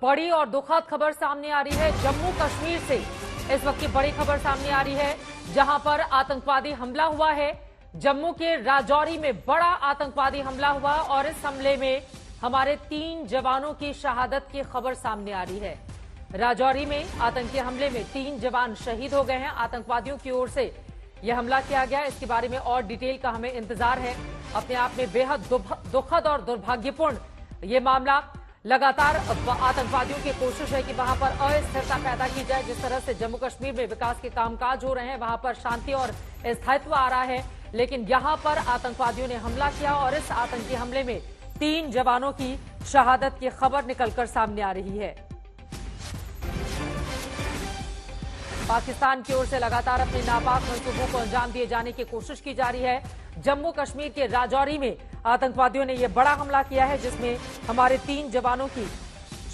बड़ी और दुखद खबर सामने आ रही है जम्मू कश्मीर से। इस वक्त की बड़ी खबर सामने आ रही है जहां पर आतंकवादी हमला हुआ है। जम्मू के राजौरी में बड़ा आतंकवादी हमला हुआ और इस हमले में हमारे 3 जवानों की शहादत की खबर सामने आ रही है। राजौरी में आतंकी हमले में 3 जवान शहीद हो गए हैं। आतंकवादियों की ओर से यह हमला किया गया, इसके बारे में और डिटेल का हमें इंतजार है। अपने आप में बेहद दुखद और दुर्भाग्यपूर्ण ये मामला। लगातार आतंकवादियों की कोशिश है कि वहां पर अस्थिरता पैदा की जाए। जिस तरह से जम्मू कश्मीर में विकास के कामकाज हो रहे हैं, वहां पर शांति और स्थायित्व आ रहा है, लेकिन यहां पर आतंकवादियों ने हमला किया और इस आतंकी हमले में 3 जवानों की शहादत की खबर निकलकर सामने आ रही है। पाकिस्तान की ओर से लगातार अपने नापाक मंसूबों को अंजाम दिए जाने की कोशिश की जा रही है। जम्मू कश्मीर के राजौरी में आतंकवादियों ने यह बड़ा हमला किया है जिसमें हमारे 3 जवानों की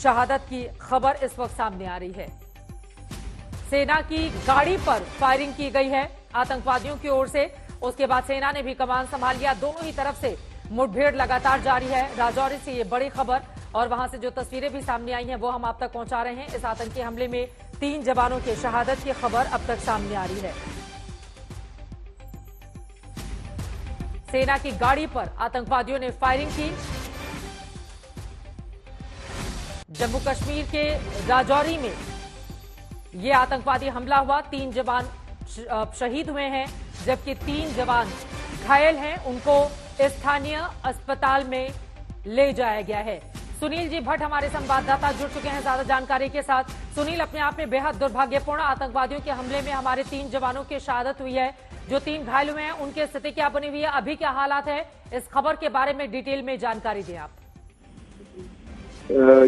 शहादत की खबर इस वक्त सामने आ रही है। सेना की गाड़ी पर फायरिंग की गई है आतंकवादियों की ओर से। उसके बाद सेना ने भी कमान संभाल लिया। दोनों ही तरफ से मुठभेड़ लगातार जारी है। राजौरी से ये बड़ी खबर और वहां से जो तस्वीरें भी सामने आई हैं वो हम आप तक पहुंचा रहे हैं। इस आतंकी हमले में 3 जवानों की शहादत की खबर अब तक सामने आ रही है। सेना की गाड़ी पर आतंकवादियों ने फायरिंग की। जम्मू कश्मीर के राजौरी में यह आतंकवादी हमला हुआ। 3 जवान शहीद हुए हैं जबकि 3 जवान घायल हैं। उनको स्थानीय अस्पताल में ले जाया गया है। सुनील जी भट्ट हमारे संवाददाता जुड़ चुके हैं ज्यादा जानकारी के साथ। सुनील, अपने आप में बेहद दुर्भाग्यपूर्ण आतंकवादियों के हमले में हमारे 3 जवानों की शहादत हुई है। जो 3 घायल हुए हैं उनकी स्थिति क्या बनी हुई है, अभी क्या हालात है, इस खबर के बारे में डिटेल में जानकारी दें आप।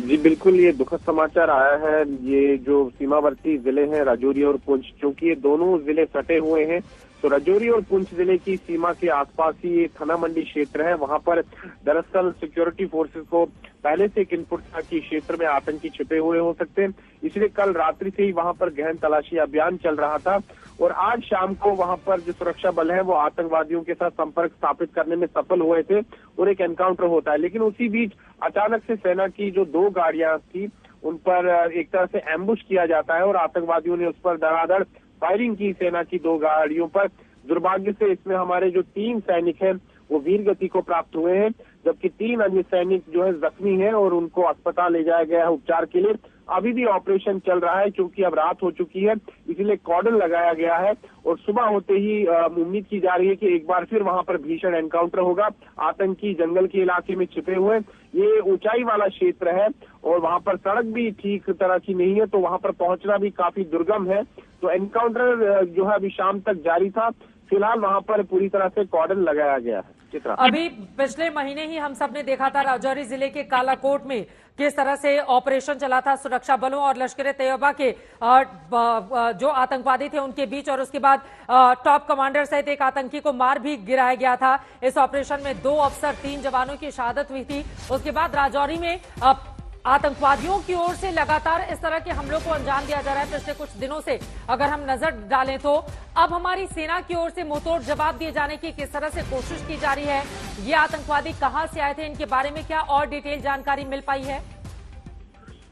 जी बिल्कुल, ये दुखद समाचार आया है। ये जो सीमावर्ती जिले हैं राजौरी और पुंछ, क्योंकि ये दोनों जिले सटे हुए हैं, तो राजौरी और पुंछ जिले की सीमा के आसपास ही ये थाना मंडी क्षेत्र है। वहां पर दरअसल सिक्योरिटी फोर्सेस को पहले से एक इनपुट था कि क्षेत्र में आतंकी छिपे हुए हो सकते हैं, इसलिए कल रात्रि से ही वहां पर गहन तलाशी अभियान चल रहा था और आज शाम को वहां पर जो सुरक्षा बल है वो आतंकवादियों के साथ संपर्क स्थापित करने में सफल हुए थे और एक एनकाउंटर होता है। लेकिन उसी बीच अचानक से सेना की जो 2 गाड़ियां थी उन पर एक तरह से एम्बुश किया जाता है और आतंकवादियों ने उस पर धड़ाधड़ फायरिंग की सेना की 2 गाड़ियों पर। दुर्भाग्य से इसमें हमारे जो 3 सैनिक हैं वो वीर गति को प्राप्त हुए हैं, जबकि 3 अन्य सैनिक जो है जख्मी हैं और उनको अस्पताल ले जाया गया है उपचार के लिए। अभी भी ऑपरेशन चल रहा है क्योंकि अब रात हो चुकी है, इसलिए कॉर्डन लगाया गया है और सुबह होते ही उम्मीद की जा रही है कि एक बार फिर वहां पर भीषण एनकाउंटर होगा। आतंकी जंगल के इलाके में छिपे हुए, ये ऊंचाई वाला क्षेत्र है और वहां पर सड़क भी ठीक तरह की नहीं है, तो वहां पर पहुंचना भी काफी दुर्गम है। तो एनकाउंटर जो है अभी शाम तक जारी था। फिलहाल वहां पर पूरी तरह से कॉर्डन लगाया गया है। चित्रा, अभी पिछले महीने ही हम सब ने देखा था राजौरी जिले के कालाकोट में किस तरह से ऑपरेशन चला था सुरक्षा बलों और लश्कर तैयबा के जो आतंकवादी थे उनके बीच, और उसके बाद टॉप कमांडर सहित एक आतंकी को मार भी गिराया गया था। इस ऑपरेशन में 2 अफसर 3 जवानों की शहादत हुई थी। उसके बाद राजौरी में आतंकवादियों की ओर से लगातार इस तरह के हमलों को अंजाम दिया जा रहा है पिछले कुछ दिनों से। अगर हम नजर डालें तो अब हमारी सेना की ओर से मुंहतोड़ जवाब दिए जाने की किस तरह से कोशिश की जा रही है। ये आतंकवादी कहां से आए थे, इनके बारे में क्या और डिटेल जानकारी मिल पाई है?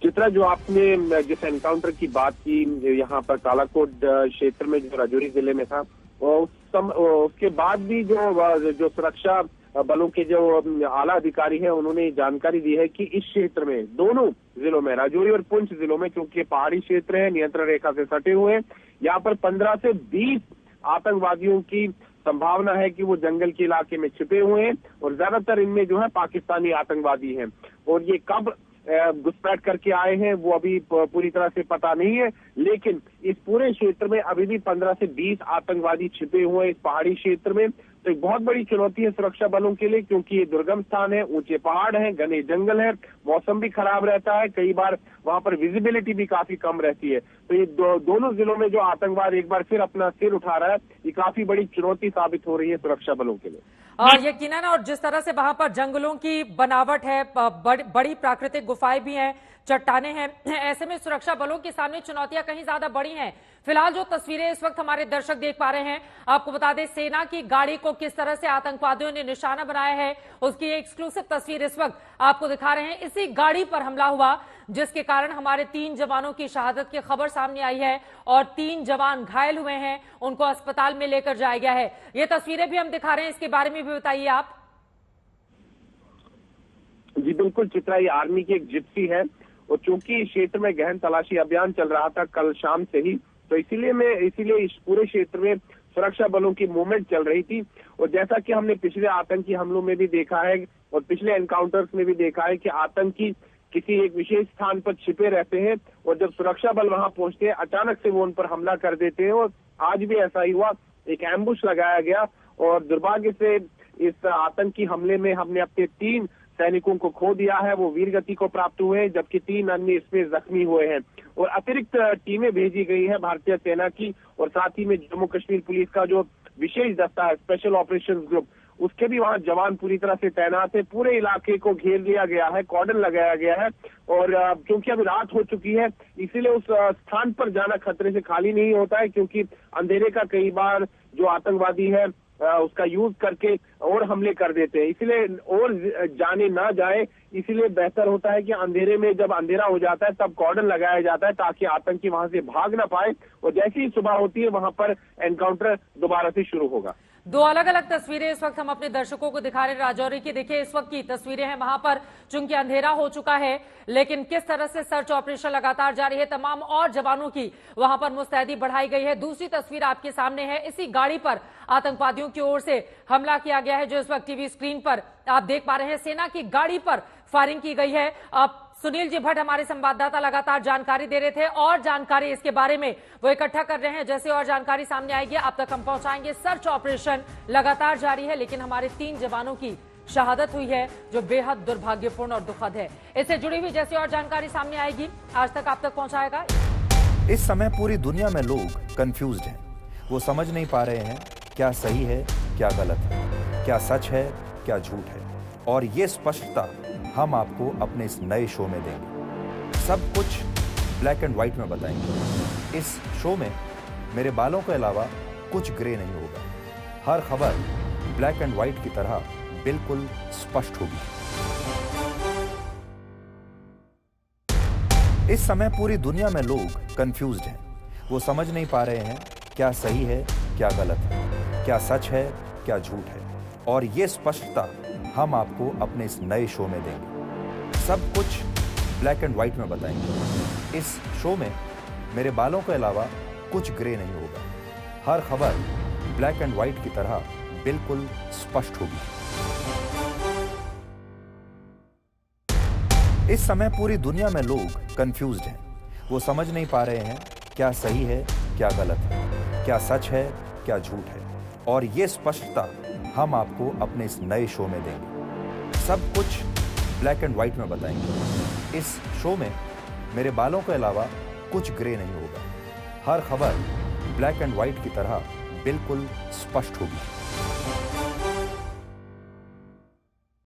चित्रा, जो आपने जिस एनकाउंटर की बात की यहाँ पर कालाकोट क्षेत्र में जो राजौरी जिले में था, उसके बाद भी जो सुरक्षा बलों के जो आला अधिकारी हैं उन्होंने जानकारी दी है कि इस क्षेत्र में दोनों जिलों में राजौरी और पुंछ जिलों में, क्योंकि पहाड़ी क्षेत्र है, नियंत्रण रेखा से सटे हुए हैं, यहाँ पर 15 से 20 आतंकवादियों की संभावना है कि वो जंगल के इलाके में छिपे हुए हैं और ज्यादातर इनमें जो है पाकिस्तानी आतंकवादी हैं। और ये कब घुसपैठ करके आए हैं वो अभी पूरी तरह से पता नहीं है, लेकिन इस पूरे क्षेत्र में अभी भी 15 से 20 आतंकवादी छिपे हुए हैं इस पहाड़ी क्षेत्र में। तो एक बहुत बड़ी चुनौती है सुरक्षा बलों के लिए, क्योंकि ये दुर्गम स्थान है, ऊंचे पहाड़ हैं, घने जंगल है, मौसम भी खराब रहता है, कई बार वहां पर विजिबिलिटी भी काफी कम रहती है। तो ये दोनों जिलों में जो आतंकवाद एक बार फिर अपना सिर उठा रहा है, ये काफी बड़ी चुनौती साबित हो रही है सुरक्षा बलों के लिए। यकीनन, और जिस तरह से वहां पर जंगलों की बनावट है, बड़ी प्राकृतिक गुफाएं भी हैं, चट्टाने हैं। ऐसे में सुरक्षा बलों के सामने चुनौतियां कहीं ज्यादा बड़ी हैं। फिलहाल जो तस्वीरें इस वक्त हमारे दर्शक देख पा रहे हैं, आपको बता दें सेना की गाड़ी को किस तरह से आतंकवादियों ने निशाना बनाया है, उसकी एक्सक्लूसिव तस्वीर इस वक्त आपको दिखा रहे हैं। इसी गाड़ी पर हमला हुआ जिसके कारण हमारे 3 जवानों की शहादत की खबर सामने आई है और 3 जवान घायल हुए हैं, उनको अस्पताल में लेकर जाया गया है। ये तस्वीरें भी हम दिखा रहे हैं, इसके बारे में भी बताइए आप। जी बिल्कुल चित्रा, ये आर्मी की एक जिप्सी है और चूंकि क्षेत्र में गहन तलाशी अभियान चल रहा था कल शाम से ही, तो इसीलिए इस पूरे क्षेत्र में सुरक्षा बलों की मूवमेंट चल रही थी। और जैसा कि हमने पिछले आतंकी हमलों में भी देखा है और पिछले एनकाउंटर्स में भी देखा है कि आतंकी किसी एक विशेष स्थान पर छिपे रहते हैं और जब सुरक्षा बल वहां पहुंचते हैं अचानक से वो उन पर हमला कर देते हैं। और आज भी ऐसा ही हुआ, एक एम्बुश लगाया गया और दुर्भाग्य से इस आतंकी हमले में हमने अपने 3 सैनिकों को खो दिया है, वो वीर गति को प्राप्त हुए हैं, जबकि 3 अन्य इसमें जख्मी हुए हैं। और अतिरिक्त टीमें भेजी गई है भारतीय सेना की और साथ ही में जम्मू कश्मीर पुलिस का जो विशेष दस्ता है स्पेशल ऑपरेशंस ग्रुप, उसके भी वहां जवान पूरी तरह से तैनात है। पूरे इलाके को घेर लिया गया है, कॉर्डन लगाया गया है और क्योंकि अभी रात हो चुकी है इसीलिए उस स्थान पर जाना खतरे से खाली नहीं होता है, क्योंकि अंधेरे का कई बार जो आतंकवादी है उसका यूज करके और हमले कर देते हैं, इसलिए और जाने ना जाए, इसीलिए बेहतर होता है कि अंधेरे में जब अंधेरा हो जाता है तब कॉर्डन लगाया जाता है ताकि आतंकी वहां से भाग ना पाए। और जैसी ही सुबह होती है वहां पर एनकाउंटर दोबारा से शुरू होगा। 2 अलग अलग तस्वीरें इस वक्त हम अपने दर्शकों को दिखा रहे हैं राजौरी की। देखिए इस वक्त की तस्वीरें हैं, वहां पर चूंकि अंधेरा हो चुका है लेकिन किस तरह से सर्च ऑपरेशन लगातार जारी है, तमाम और जवानों की वहां पर मुस्तैदी बढ़ाई गई है। दूसरी तस्वीर आपके सामने है, इसी गाड़ी पर आतंकवादियों की ओर से हमला किया गया है जो इस वक्त टीवी स्क्रीन पर आप देख पा रहे हैं। सेना की गाड़ी पर फायरिंग की गई है। अब सुनील जी भट्ट हमारे संवाददाता लगातार जानकारी दे रहे थे और जानकारी इसके बारे में वो इकट्ठा कर रहे हैं। जैसे और जानकारी सामने आएगी आप तक हम पहुंचाएंगे। सर्च ऑपरेशन लगातार जारी है लेकिन हमारे 3 जवानों की शहादत हुई है जो बेहद दुर्भाग्यपूर्ण और दुखद है। इससे जुड़ी हुई जैसे और जानकारी सामने आएगी आज तक आप तक पहुंचाएगा। इस समय पूरी दुनिया में लोग कंफ्यूज्ड हैं, वो समझ नहीं पा रहे हैं क्या सही है क्या गलत है, क्या सच है क्या झूठ है, और ये स्पष्टता हम आपको अपने इस नए शो में देंगे। सब कुछ ब्लैक एंड व्हाइट में बताएंगे। इस शो में मेरे बालों के अलावा कुछ ग्रे नहीं होगा। हर खबर ब्लैक एंड व्हाइट की तरह बिल्कुल स्पष्ट होगी। इस समय पूरी दुनिया में लोग कंफ्यूज्ड हैं, वो समझ नहीं पा रहे हैं क्या सही है क्या गलत है, क्या सच है क्या झूठ है, और ये स्पष्टता हम आपको अपने इस नए शो में देंगे। सब कुछ ब्लैक एंड व्हाइट में बताएंगे। इस शो में मेरे बालों के अलावा कुछ ग्रे नहीं होगा। हर खबर ब्लैक एंड व्हाइट की तरह बिल्कुल स्पष्ट होगी। इस समय पूरी दुनिया में लोग कंफ्यूज्ड हैं, वो समझ नहीं पा रहे हैं क्या सही है क्या गलत है, क्या सच है क्या झूठ है, और ये स्पष्टता हम आपको अपने इस नए शो में देंगे। सब कुछ ब्लैक एंड व्हाइट में बताएंगे। इस शो में मेरे बालों के अलावा कुछ ग्रे नहीं होगा। हर खबर ब्लैक एंड व्हाइट की तरह बिल्कुल स्पष्ट होगी।